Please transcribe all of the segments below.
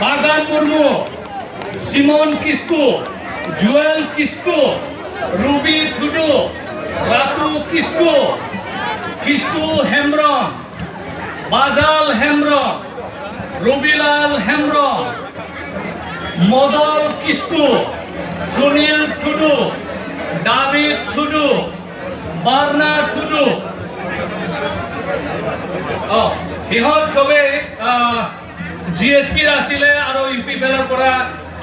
बागान मुर्मू, सिमोन किस्कू, जुएल किस्कू, रूबी टुडू, रातू किस्कू, किस्कू हेम्ब्रम, बाजाल हेम्ब्रम, रूबीलाल हेम्ब्रम, मदल किस्कू, सुनील टुडू, दाविद टुडू, बारना टुडू। इहत सबे GSP आसिले आरो UP पेलर परा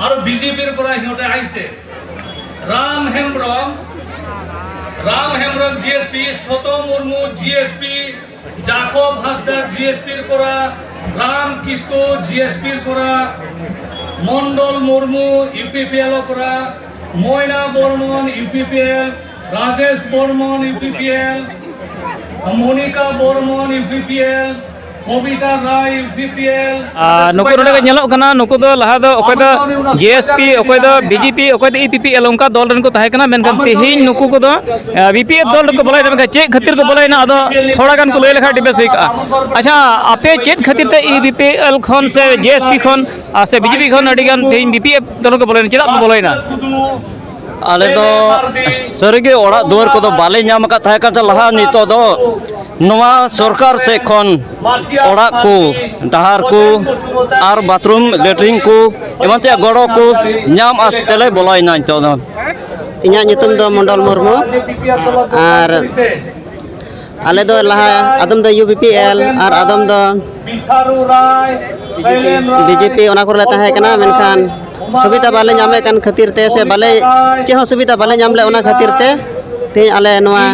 आरो BJP परा हिहते आइसे। Ram Hembrom GSP, शतो Murmu GSP, Jacob Hansda GSP परा, राम किस्कू GSP परा, मंडल मुर्मू UPPL परा, Moyna Burman UPPL, Rajesh Burman UPPL, Monika Burman UPPL, कविता राय UPPL। नुकु नोडे नेलोग कना नुकु दो लहा दो ओकय दो GSP ओकय दो BJP ओकय दो EPPL उनका दल रन को ताहे कना मेनखान तेहिन नुकु को दो BPF दल को बोलाय दे चे खातिर को बोलाय ना आदो थोड़ा गान को लय लेखा डिबेस होइका। अच्छा आपे चेत खातिर ते EPPL खन से GSP खन से BJP खन अडी गान तेहिन BPF दल को बोलाय चेदा बोलाय ना आले दो सरिगे ओड़ा दुआर को दो बाले नाम का थाहे का लहा नितो दो नवा सरकार से खन ओड़ा को डहार को आर बाथरूम लेट्रिन को एमते गड़ो को नाम आस्तेले बोलाय ना नितो दो इन्या नितुम दो मंडल मुर्मू आर आले दो लहा आदम दो UPPL आर आदम दो BJP ओना कोले ताहे कना मेनखान सुविधा बाले नामे कान खातिर ते से बाले चेह सुविधा बाले नामले ओना खातिर ते ते आले नवा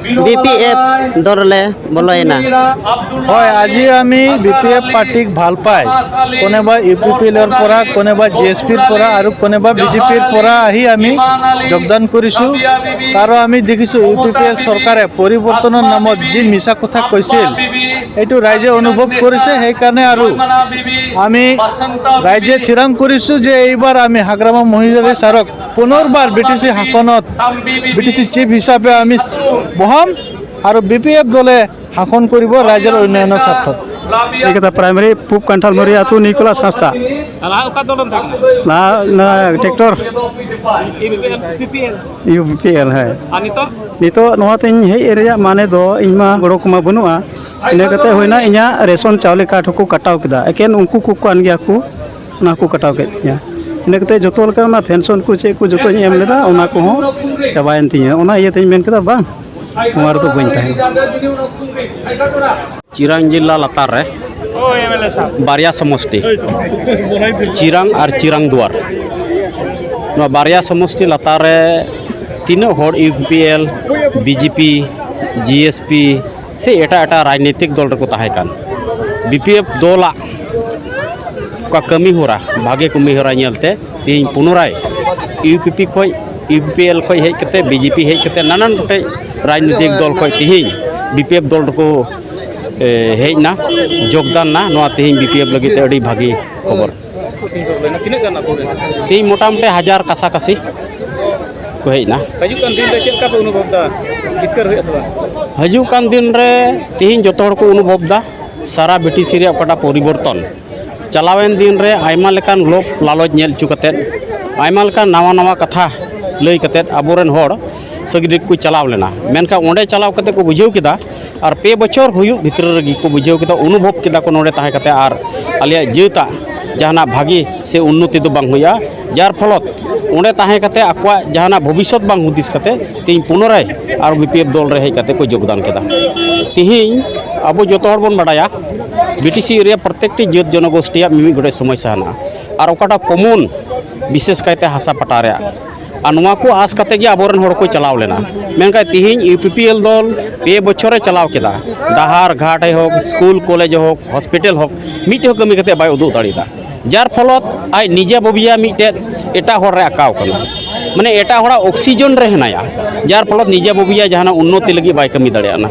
BPF दरले बोलायना। হয় আজি আমি BPF পার্টিক ভাল পাই কোনেবা UPPL এর পরা কোনেবা GSP এর পরা আর কোনেবা BJP এর পরা আহি আমি যোগদান করিছো কারণ আমি দেখিছো UPPL সরকারে পরিবর্তনের নামত যে মিছা কথা কইছিল এটু রাইজে অনুভব করেছে সেই কারণে আর আমি রাইজে থিরাং করিছো যে এইবার আমি হাগ্রামা মহিলারে সারক পুনর্বার BTC হাকনত BTC চিফ হিসাবে আমি বহম আর BPF দলে শাসন কৰিব ৰাজ্যৰ উন্নয়নৰ স্বাৰ্থত। এটা প্রাইমারি পুপ কান্ঠাল মরি আতু নিকোলাস হাসতা না ট্রেক্টর UPPL है नितो नोते हे एरिया माने दो इमा गड़ो कुमा बनुआ इने कते होइना इया रेशन चावले काठ को कटाव केदा एकेन उनकु को कान गया को ना को कटाव केतिया इने कते जतो लका ना पेंशन को चे को जतो एम लेदा ओना को हो चाबायन तिया ओना इये तेन मेन केदा बा तुम्हार तो बइन ताहे चिरांग जिला लतार रे बारिया समष्टि चिरांग और चिरांग दुआर नो बारिया समष्टि लतार रे तीनों होड़ UPPL BJP GSP से एटा एटा राजनीतिक दल को ताहे कान BPF दला का कमी हो रहा भागे कमी हो रहा नेलते तीन पुनराय UPPL खय हेज कते BJP हेज कते नानान गोटे राजनीतिक दल खय तीन BPF दल को हेज ना योगदान ना नवा तीन BPF लगे अड़ी भागी खबर तीन मोटा मोटे 1000 कासा कासी को हेज ना हजुकान दिन रे तीन जतो हड़ को अनुभव दा सारा BTC रे ओकटा परिवर्तन चलावेन दिन रे आयमा लेकान लोक लालच नेल चुकते आयमा लेकान नवा नवा कथा लई कते अबोरेन होड़ सगरिक को चलाव लेना मेनका ओंडे चलाव कते को बुझाव केदा और 2 बछर हुयु भितर रगी को बुझाव केदा अनुभव केदा को नोडे ताहे कते और आलिया जेता जहाना भागी से उन्नति दो बांग हुया जार फलत ओंडे ताहे कते आकवा जहाना भविष्यत बांग हुदिस कते तीन पुनराय और BPF दल रे हेज कते को योगदान केदा तिहिं अब जतो हड़ बन बाडाया BTC एरिया प्रत्येकटी जात जनगोष्ठिया मिमि गोटे समस्या ना और ओकाटा कमन विशेष कायते हासा पटा रे आनुआ को आस कते गे आबोरन हड़ को चलाव लेना मेनका तिहिं UPPL दल 2 बछरे चलाव केदा डहार घाट हो स्कूल कॉलेज हो हॉस्पिटल हो मिटे कमी कते बाय उदु दाड़ीदा जार फलत आय निजे बबिया मिटे एटा हड़ रे आकाव कना माने एटा हड़ा ऑक्सीजन रे हनाया जार फलत निजे बबिया जहाना उन्नति लगी बाय कमी दाड़ियाना।